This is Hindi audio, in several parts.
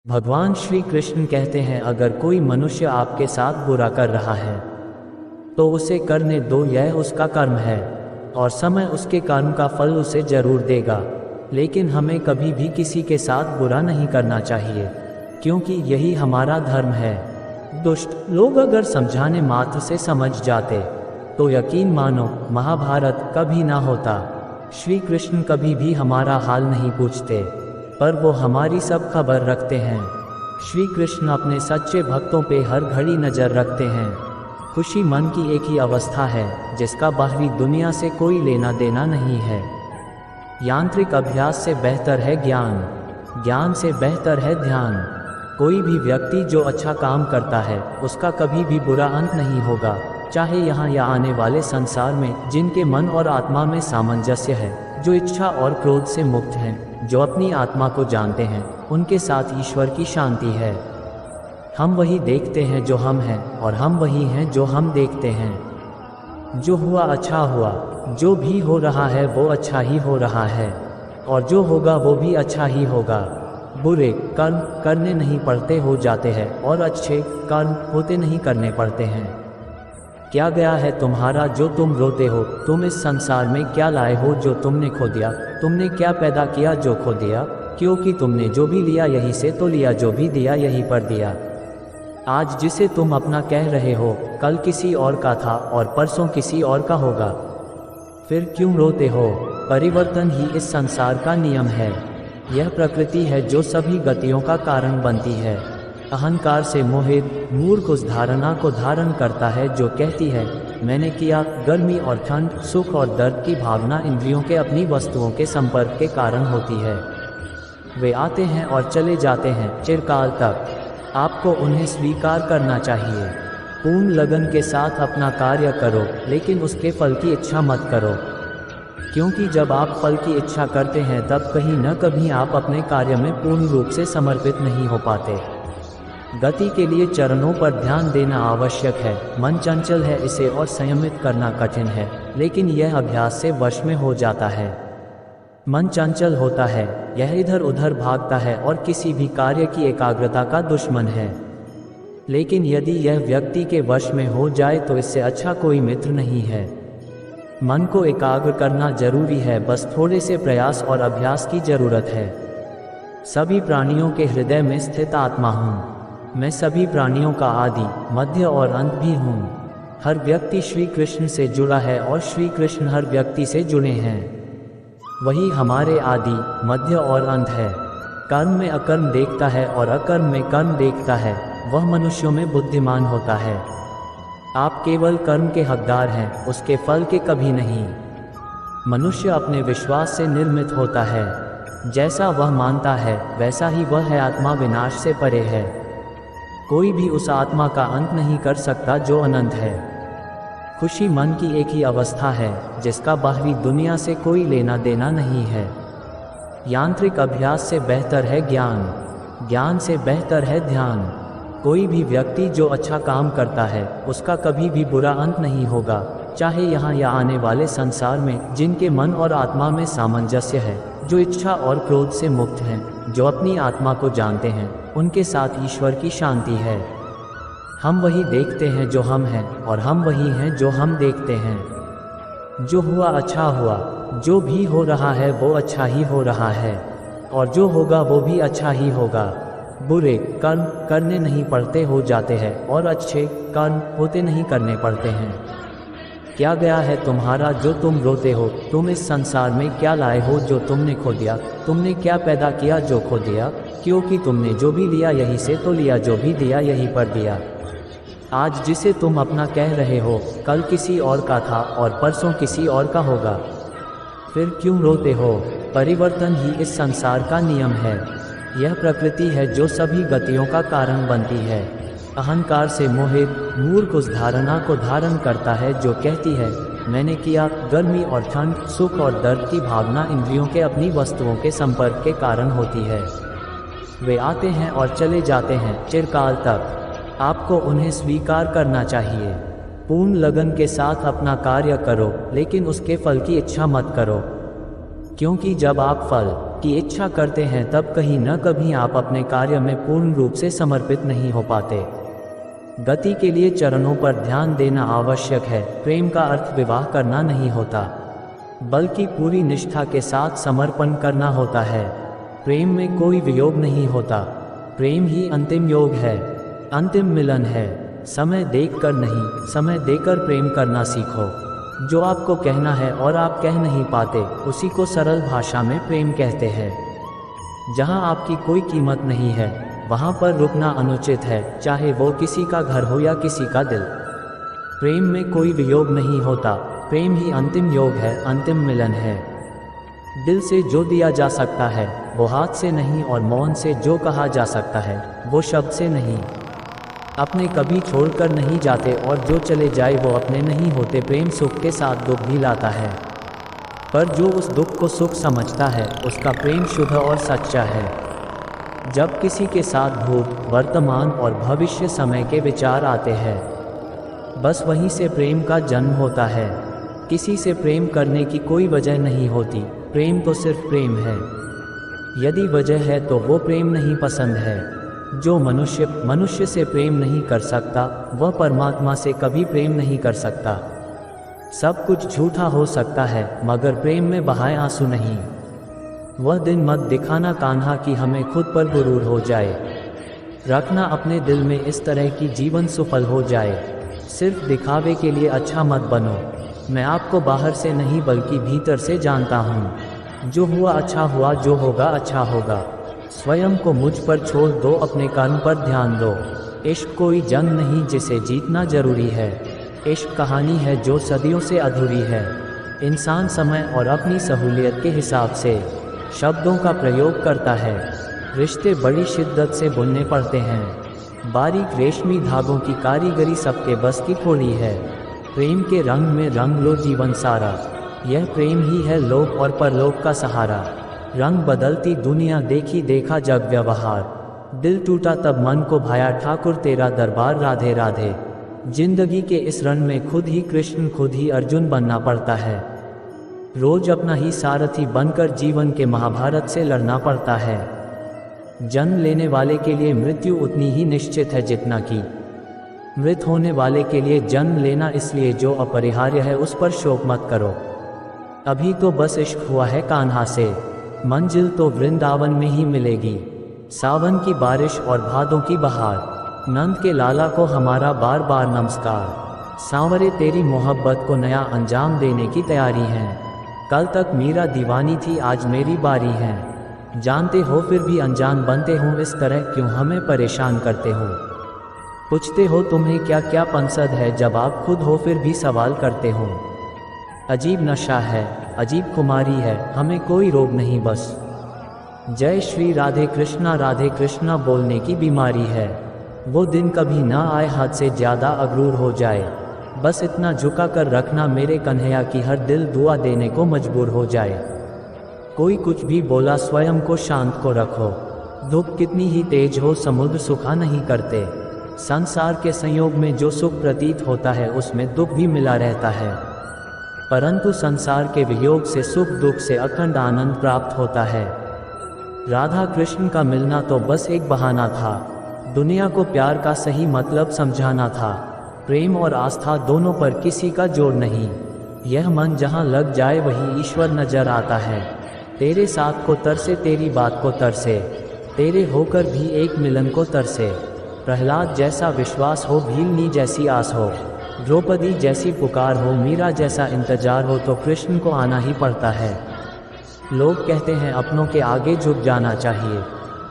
भगवान श्री कृष्ण कहते हैं, अगर कोई मनुष्य आपके साथ बुरा कर रहा है तो उसे करने दो, यह उसका कर्म है और समय उसके कर्म का फल उसे जरूर देगा। लेकिन हमें कभी भी किसी के साथ बुरा नहीं करना चाहिए, क्योंकि यही हमारा धर्म है। दुष्ट लोग अगर समझाने मात्र से समझ जाते तो यकीन मानो महाभारत कभी ना होता। श्री कृष्ण कभी भी हमारा हाल नहीं पूछते, पर वो हमारी सब खबर रखते हैं। श्री कृष्ण अपने सच्चे भक्तों पे हर घड़ी नज़र रखते हैं। खुशी मन की एक ही अवस्था है जिसका बाहरी दुनिया से कोई लेना देना नहीं है। यांत्रिक अभ्यास से बेहतर है ज्ञान, ज्ञान से बेहतर है ध्यान। कोई भी व्यक्ति जो अच्छा काम करता है उसका कभी भी बुरा अंत नहीं होगा, चाहे यहाँ या आने वाले संसार में। जिनके मन और आत्मा में सामंजस्य है, जो इच्छा और क्रोध से मुक्त हैं, जो अपनी आत्मा को जानते हैं, उनके साथ ईश्वर की शांति है। हम वही देखते हैं जो हम हैं, और हम वही हैं जो हम देखते हैं। जो हुआ अच्छा हुआ, जो भी हो रहा है वो अच्छा ही हो रहा है, और जो होगा वो भी अच्छा ही होगा। बुरे कर्म करने नहीं पड़ते हो जाते हैं, और अच्छे कर्म होते नहीं करने पड़ते हैं। क्या गया है तुम्हारा जो तुम रोते हो? तुम इस संसार में क्या लाए हो जो तुमने खो दिया? तुमने क्या पैदा किया जो खो दिया? क्योंकि तुमने जो भी लिया यहीं से तो लिया, जो भी दिया यहीं पर दिया। आज जिसे तुम अपना कह रहे हो, कल किसी और का था और परसों किसी और का होगा। फिर क्यों रोते हो? परिवर्तन ही इस संसार का नियम है। यह प्रकृति है जो सभी गतियों का कारण बनती है। अहंकार से मोहित मूर्ख उस धारणा को धारण करता है जो कहती है मैंने किया। गर्मी और ठंड, सुख और दर्द की भावना इंद्रियों के अपनी वस्तुओं के संपर्क के कारण होती है। वे आते हैं और चले जाते हैं चिरकाल तक। आपको उन्हें स्वीकार करना चाहिए। पूर्ण लगन के साथ अपना कार्य करो, लेकिन उसके फल की इच्छा मत करो, क्योंकि जब आप फल की इच्छा करते हैं तब कहीं न कभी आप अपने कार्य में पूर्ण रूप से समर्पित नहीं हो पाते। गति के लिए चरणों पर ध्यान देना आवश्यक है। मन चंचल है, इसे और संयमित करना कठिन है, लेकिन यह अभ्यास से वश में हो जाता है। मन चंचल होता है, यह इधर उधर भागता है और किसी भी कार्य की एकाग्रता का दुश्मन है। लेकिन यदि यह व्यक्ति के वश में हो जाए तो इससे अच्छा कोई मित्र नहीं है। मन को एकाग्र करना जरूरी है, बस थोड़े से प्रयास और अभ्यास की जरूरत है। सभी प्राणियों के हृदय में स्थित आत्मा हूँ। मैं सभी प्राणियों का आदि, मध्य और अंत भी हूँ। हर व्यक्ति श्री कृष्ण से जुड़ा है और श्री कृष्ण हर व्यक्ति से जुड़े हैं। वही हमारे आदि, मध्य और अंत है। कर्म में अकर्म देखता है और अकर्म में कर्म देखता है, वह मनुष्यों में बुद्धिमान होता है। आप केवल कर्म के हकदार हैं, उसके फल के कभी नहीं। मनुष्य अपने विश्वास से निर्मित होता है। जैसा वह मानता है वैसा ही वह है। आत्मा विनाश से परे है। कोई भी उस आत्मा का अंत नहीं कर सकता जो अनंत है। खुशी मन की एक ही अवस्था है जिसका बाहरी दुनिया से कोई लेना देना नहीं है। यांत्रिक अभ्यास से बेहतर है ज्ञान, ज्ञान से बेहतर है ध्यान। कोई भी व्यक्ति जो अच्छा काम करता है उसका कभी भी बुरा अंत नहीं होगा, चाहे यहाँ या आने वाले संसार में। जिनके मन और आत्मा में सामंजस्य है, जो इच्छा और क्रोध से मुक्त हैं, जो अपनी आत्मा को जानते हैं, उनके साथ ईश्वर की शांति है। हम वही देखते हैं जो हम हैं, और हम वही हैं जो हम देखते हैं। जो हुआ अच्छा हुआ, जो भी हो रहा है वो अच्छा ही हो रहा है, और जो होगा वो भी अच्छा ही होगा। बुरे कर्म करने नहीं पड़ते हो जाते हैं, और अच्छे कर्म होते नहीं करने पड़ते हैं। क्या गया है तुम्हारा जो तुम रोते हो? तुम इस संसार में क्या लाए हो जो तुमने खो दिया? तुमने क्या पैदा किया जो खो दिया? क्योंकि तुमने जो भी लिया यहीं से तो लिया, जो भी दिया यहीं पर दिया। आज जिसे तुम अपना कह रहे हो, कल किसी और का था और परसों किसी और का होगा। फिर क्यों रोते हो? परिवर्तन ही इस संसार का नियम है। यह प्रकृति है जो सभी गतियों का कारण बनती है। अहंकार से मोहित मूर्ख उस धारणा को धारण करता है जो कहती है मैंने किया। गर्मी और ठंड, सुख और दर्द की भावना इंद्रियों के अपनी वस्तुओं के संपर्क के कारण होती है। वे आते हैं और चले जाते हैं चिरकाल तक। आपको उन्हें स्वीकार करना चाहिए। पूर्ण लगन के साथ अपना कार्य करो, लेकिन उसके फल की इच्छा मत करो, क्योंकि जब आप फल की इच्छा करते हैं, तब कहीं न कभी आप अपने कार्य में पूर्ण रूप से समर्पित नहीं हो पाते। गति के लिए चरणों पर ध्यान देना आवश्यक है। प्रेम का अर्थ विवाह करना नहीं होता, बल्कि पूरी निष्ठा के साथ समर्पण करना होता है। प्रेम में कोई वियोग नहीं होता, प्रेम ही अंतिम योग है, अंतिम मिलन है। समय देखकर नहीं, समय देकर प्रेम करना सीखो। जो आपको कहना है और आप कह नहीं पाते, उसी को सरल भाषा में प्रेम कहते हैं। जहाँ आपकी कोई कीमत नहीं है, वहाँ पर रुकना अनुचित है, चाहे वो किसी का घर हो या किसी का दिल। प्रेम में कोई वियोग नहीं होता, प्रेम ही अंतिम योग है, अंतिम मिलन है। दिल से जो दिया जा सकता है वो हाथ से नहीं, और मौन से जो कहा जा सकता है वो शब्द से नहीं। अपने कभी छोड़कर नहीं जाते, और जो चले जाए वो अपने नहीं होते। प्रेम सुख के साथ दुख भी लाता है, पर जो उस दुख को सुख समझता है उसका प्रेम शुद्ध और सच्चा है। जब किसी के साथ भूत, वर्तमान और भविष्य समय के विचार आते हैं, बस वहीं से प्रेम का जन्म होता है। किसी से प्रेम करने की कोई वजह नहीं होती, प्रेम तो सिर्फ प्रेम है। यदि वजह है तो वो प्रेम नहीं पसंद है। जो मनुष्य से प्रेम नहीं कर सकता, वह परमात्मा से कभी प्रेम नहीं कर सकता। सब कुछ झूठा हो सकता है, मगर प्रेम में बहाए आंसू नहीं। वह दिन मत दिखाना कान्हा कि हमें खुद पर गुरूर हो जाए। रखना अपने दिल में इस तरह की जीवन सफल हो जाए। सिर्फ दिखावे के लिए अच्छा मत बनो। मैं आपको बाहर से नहीं बल्कि भीतर से जानता हूँ। जो हुआ अच्छा हुआ, जो होगा अच्छा होगा। स्वयं को मुझ पर छोड़ दो, अपने कर्म पर ध्यान दो। इश्क कोई जंग नहीं जिसे जीतना जरूरी है। इश्क कहानी है जो सदियों से अधूरी है। इंसान समय और अपनी सहूलियत के हिसाब से शब्दों का प्रयोग करता है। रिश्ते बड़ी शिद्दत से बुनने पड़ते हैं। बारीक रेशमी धागों की कारीगरी सबके बस की थोड़ी है। प्रेम के रंग में रंग लो जीवन सारा। यह प्रेम ही है लोक और परलोक का सहारा। रंग बदलती दुनिया, देखी देखा जग व्यवहार। दिल टूटा तब मन को भाया, ठाकुर तेरा दरबार राधे राधे। जिंदगी के इस रण में खुद ही कृष्ण, खुद ही अर्जुन बनना पड़ता है। रोज अपना ही सारथी बनकर जीवन के महाभारत से लड़ना पड़ता है। जन्म लेने वाले के लिए मृत्यु उतनी ही निश्चित है जितना कि मृत होने वाले के लिए जन्म लेना। इसलिए जो अपरिहार्य है उस पर शोक मत करो। अभी तो बस इश्क हुआ है कान्हा से, मंजिल तो वृंदावन में ही मिलेगी। सावन की बारिश और भादों की बहार, नंद के लाला को हमारा बार बार नमस्कार। सांवरे तेरी मोहब्बत को नया अंजाम देने की तैयारी है। कल तक मीरा दीवानी थी, आज मेरी बारी है। जानते हो फिर भी अनजान बनते हो, इस तरह क्यों हमें परेशान करते हो। पूछते हो तुम्हें क्या क्या पंसद है, जब आप खुद हो फिर भी सवाल करते हो। अजीब नशा है, अजीब खुमारी है, हमें कोई रोग नहीं, बस जय श्री राधे कृष्णा बोलने की बीमारी है। वो दिन कभी ना आए हद से ज़्यादा अगरूर हो जाए। बस इतना झुका कर रखना मेरे कन्हैया की हर दिल दुआ देने को मजबूर हो जाए। कोई कुछ भी बोला, स्वयं को शांत को रखो। धूप कितनी ही तेज हो, समुद्र सुखा नहीं करते। संसार के संयोग में जो सुख प्रतीत होता है उसमें दुख भी मिला रहता है, परंतु संसार के वियोग से सुख दुख से अखंड आनंद प्राप्त होता है। राधा कृष्ण का मिलना तो बस एक बहाना था। दुनिया को प्यार का सही मतलब समझाना था। प्रेम और आस्था दोनों पर किसी का जोर नहीं। यह मन जहाँ लग जाए वही ईश्वर नजर आता है। तेरे साथ को तरसे, तेरी बात को तरसे, तेरे होकर भी एक मिलन को तरसे। प्रहलाद जैसा विश्वास हो, भीलनी जैसी आस हो, द्रौपदी जैसी पुकार हो, मीरा जैसा इंतजार हो, तो कृष्ण को आना ही पड़ता है। लोग कहते हैं अपनों के आगे झुक जाना चाहिए,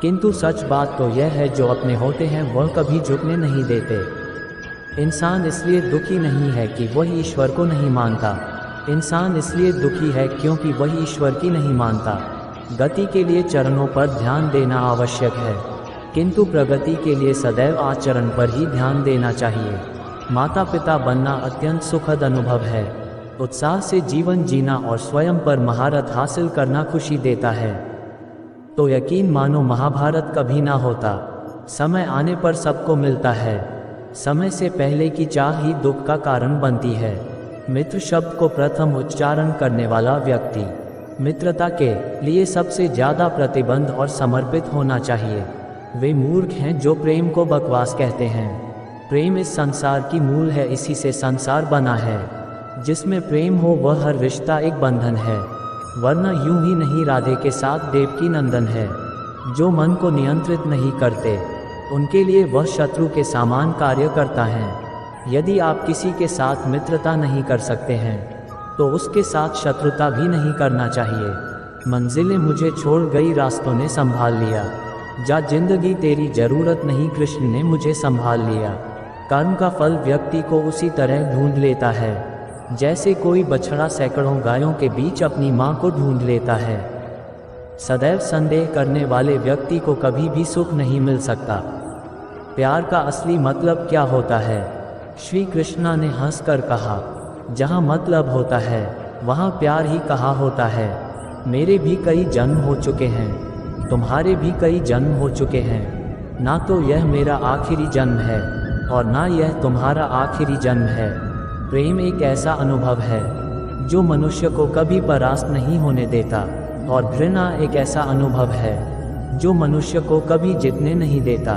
किंतु सच बात तो यह है जो अपने होते हैं वह कभी झुकने नहीं देते। इंसान इसलिए दुखी नहीं है कि वह ईश्वर को नहीं मानता। इंसान इसलिए दुखी है क्योंकि वह ईश्वर की नहीं मानता। गति के लिए चरणों पर ध्यान देना आवश्यक है, किंतु प्रगति के लिए सदैव आचरण पर ही ध्यान देना चाहिए। माता पिता बनना अत्यंत सुखद अनुभव है। उत्साह से जीवन जीना और स्वयं पर महारत हासिल करना खुशी देता है। तो यकीन मानो महाभारत कभी ना होता। समय आने पर सबको मिलता है। समय से पहले की चाह ही दुख का कारण बनती है। मित्र शब्द को प्रथम उच्चारण करने वाला व्यक्ति मित्रता के लिए सबसे ज़्यादा प्रतिबंध और समर्पित होना चाहिए। वे मूर्ख हैं जो प्रेम को बकवास कहते हैं। प्रेम इस संसार की मूल है, इसी से संसार बना है। जिसमें प्रेम हो वह हर रिश्ता एक बंधन है, वरना यूं ही नहीं राधे के साथ देवकी नंदन है। जो मन को नियंत्रित नहीं करते उनके लिए वह शत्रु के समान कार्य करता है। यदि आप किसी के साथ मित्रता नहीं कर सकते हैं तो उसके साथ शत्रुता भी नहीं करना चाहिए। मंजिलें मुझे छोड़ गई, रास्तों ने संभाल लिया, जा जिंदगी तेरी जरूरत नहीं, कृष्ण ने मुझे संभाल लिया। कर्म का फल व्यक्ति को उसी तरह ढूंढ लेता है जैसे कोई बछड़ा सैकड़ों गायों के बीच अपनी मां को ढूंढ लेता है। सदैव संदेह करने वाले व्यक्ति को कभी भी सुख नहीं मिल सकता। प्यार का असली मतलब क्या होता है? श्री कृष्णा ने हंसकर कहा, जहाँ मतलब होता है वहाँ प्यार ही कहाँ होता है। मेरे भी कई जन्म हो चुके हैं, तुम्हारे भी कई जन्म हो चुके हैं। ना तो यह मेरा आखिरी जन्म है और ना यह तुम्हारा आखिरी जन्म है। प्रेम एक ऐसा अनुभव है जो मनुष्य को कभी परास्त नहीं होने देता, और घृणा एक ऐसा अनुभव है जो मनुष्य को कभी जीतने नहीं देता।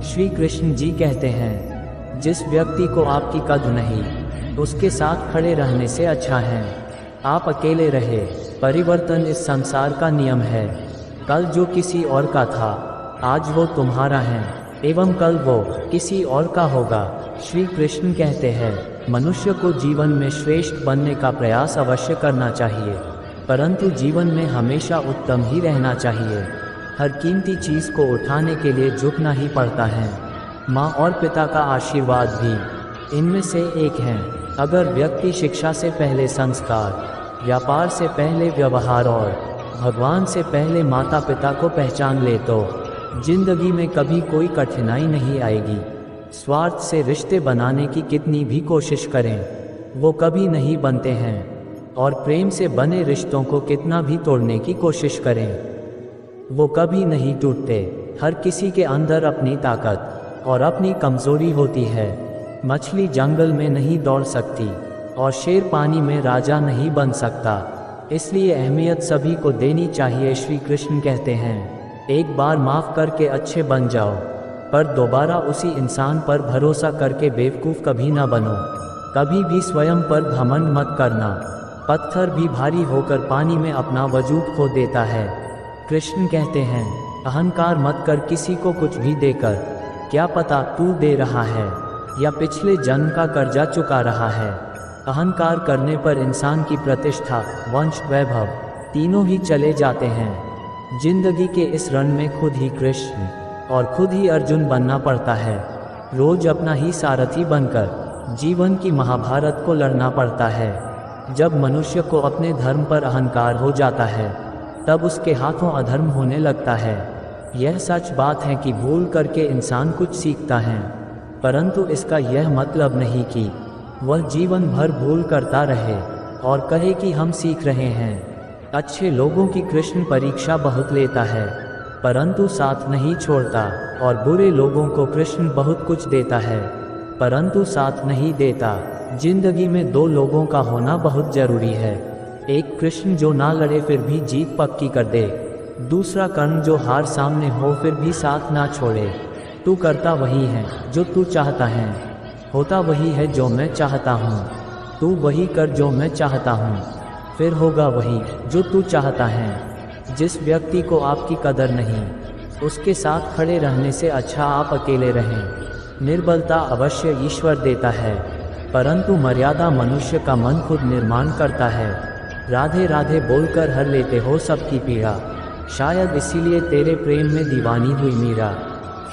श्री कृष्ण जी कहते हैं, जिस व्यक्ति को आपकी कद्र नहीं उसके साथ खड़े रहने से अच्छा है आप अकेले रहे। परिवर्तन इस संसार का नियम है। कल जो किसी और का था आज वो तुम्हारा है, एवं कल वो किसी और का होगा। श्री कृष्ण कहते हैं, मनुष्य को जीवन में श्रेष्ठ बनने का प्रयास अवश्य करना चाहिए, परंतु जीवन में हमेशा उत्तम ही रहना चाहिए। हर कीमती चीज़ को उठाने के लिए झुकना ही पड़ता है। माँ और पिता का आशीर्वाद भी इनमें से एक है। अगर व्यक्ति शिक्षा से पहले संस्कार, व्यापार से पहले व्यवहार और भगवान से पहले माता पिता को पहचान ले तो जिंदगी में कभी कोई कठिनाई नहीं आएगी। स्वार्थ से रिश्ते बनाने की कितनी भी कोशिश करें वो कभी नहीं बनते हैं, और प्रेम से बने रिश्तों को कितना भी तोड़ने की कोशिश करें वो कभी नहीं टूटते। हर किसी के अंदर अपनी ताकत और अपनी कमजोरी होती है। मछली जंगल में नहीं दौड़ सकती और शेर पानी में राजा नहीं बन सकता, इसलिए अहमियत सभी को देनी चाहिए। श्री कृष्ण कहते हैं, एक बार माफ़ करके अच्छे बन जाओ, पर दोबारा उसी इंसान पर भरोसा करके बेवकूफ़ कभी ना बनो। कभी भी स्वयं पर घमंड मत करना। पत्थर भी भारी होकर पानी में अपना वजूद खो देता है। कृष्ण कहते हैं, अहंकार मत कर किसी को कुछ भी देकर, क्या पता तू दे रहा है या पिछले जन्म का कर्जा चुका रहा है। अहंकार करने पर इंसान की प्रतिष्ठा, वंश, वैभव तीनों ही चले जाते हैं। जिंदगी के इस रण में खुद ही कृष्ण और खुद ही अर्जुन बनना पड़ता है। रोज अपना ही सारथी बनकर जीवन की महाभारत को लड़ना पड़ता है। जब मनुष्य को अपने धर्म पर अहंकार हो जाता है तब उसके हाथों अधर्म होने लगता है। यह सच बात है कि भूल करके इंसान कुछ सीखता है, परंतु इसका यह मतलब नहीं कि वह जीवन भर भूल करता रहे और कहे कि हम सीख रहे हैं। अच्छे लोगों की कृष्ण परीक्षा बहुत लेता है परंतु साथ नहीं छोड़ता, और बुरे लोगों को कृष्ण बहुत कुछ देता है परंतु साथ नहीं देता। जिंदगी में दो लोगों का होना बहुत जरूरी है। एक कृष्ण जो ना लड़े फिर भी जीत पक्की कर दे, दूसरा कर्ण जो हार सामने हो फिर भी साथ ना छोड़े। तू करता वही है जो तू चाहता है, होता वही है जो मैं चाहता हूँ। तू वही कर जो मैं चाहता हूँ, फिर होगा वही जो तू चाहता है। जिस व्यक्ति को आपकी कदर नहीं उसके साथ खड़े रहने से अच्छा आप अकेले रहें। निर्बलता अवश्य ईश्वर देता है परंतु मर्यादा मनुष्य का मन खुद निर्माण करता है। राधे राधे बोलकर हर लेते हो सबकी पीड़ा, शायद इसीलिए तेरे प्रेम में दीवानी हुई मीरा।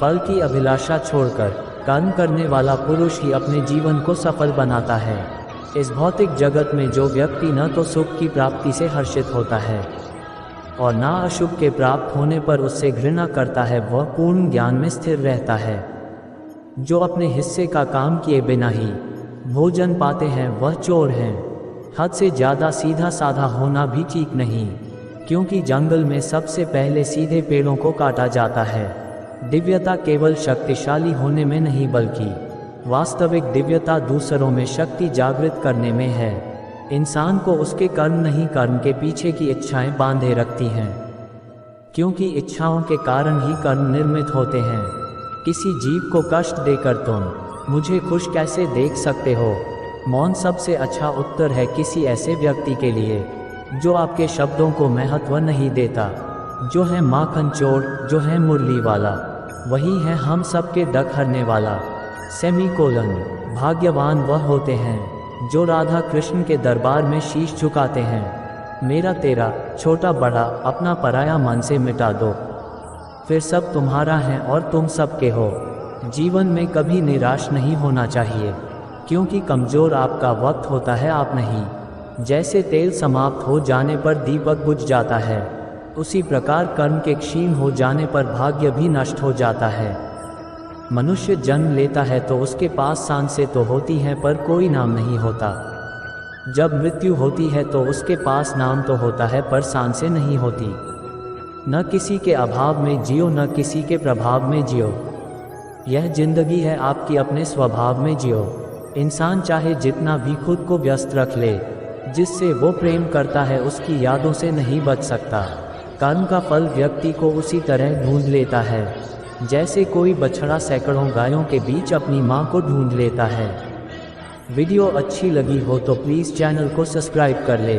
फल की अभिलाषा छोड़कर कर्म करने वाला पुरुष ही अपने जीवन को सफल बनाता है। इस भौतिक जगत में जो व्यक्ति न तो सुख की प्राप्ति से हर्षित होता है और ना अशुभ के प्राप्त होने पर उससे घृणा करता है, वह पूर्ण ज्ञान में स्थिर रहता है। जो अपने हिस्से का काम किए बिना ही भोजन पाते हैं वह चोर हैं। हद से ज़्यादा सीधा साधा होना भी ठीक नहीं, क्योंकि जंगल में सबसे पहले सीधे पेड़ों को काटा जाता है। दिव्यता केवल शक्तिशाली होने में नहीं बल्कि वास्तविक दिव्यता दूसरों में शक्ति जागृत करने में है। इंसान को उसके कर्म नहीं, कर्म के पीछे की इच्छाएं बांधे रखती हैं, क्योंकि इच्छाओं के कारण ही कर्म निर्मित होते हैं। किसी जीव को कष्ट देकर तुम मुझे खुश कैसे देख सकते हो? मौन सबसे अच्छा उत्तर है किसी ऐसे व्यक्ति के लिए जो आपके शब्दों को महत्व नहीं देता, जो है माखन चोर, जो है मुरली वाला, वही है हम सबके डक हरने वाला। सेमीकोलन। भाग्यवान वह होते हैं जो राधा कृष्ण के दरबार में शीश झुकाते हैं। मेरा तेरा, छोटा बड़ा, अपना पराया मन से मिटा दो, फिर सब तुम्हारा है और तुम सबके हो। जीवन में कभी निराश नहीं होना चाहिए, क्योंकि कमज़ोर आपका वक्त होता है, आप नहीं। जैसे तेल समाप्त हो जाने पर दीपक बुझ जाता है, उसी प्रकार कर्म के क्षीण हो जाने पर भाग्य भी नष्ट हो जाता है। मनुष्य जन्म लेता है तो उसके पास सांसें तो होती हैं पर कोई नाम नहीं होता। जब मृत्यु होती है तो उसके पास नाम तो होता है पर सांसें नहीं होती। न किसी के अभाव में जियो, न किसी के प्रभाव में जियो। यह जिंदगी है आपकी, अपने स्वभाव में जियो। इंसान चाहे जितना भी खुद को व्यस्त रख ले, जिससे वो प्रेम करता है उसकी यादों से नहीं बच सकता। कर्म का फल व्यक्ति को उसी तरह ढूंढ लेता है जैसे कोई बछड़ा सैकड़ों गायों के बीच अपनी मां को ढूंढ लेता है। वीडियो अच्छी लगी हो तो प्लीज़ चैनल को सब्सक्राइब कर ले।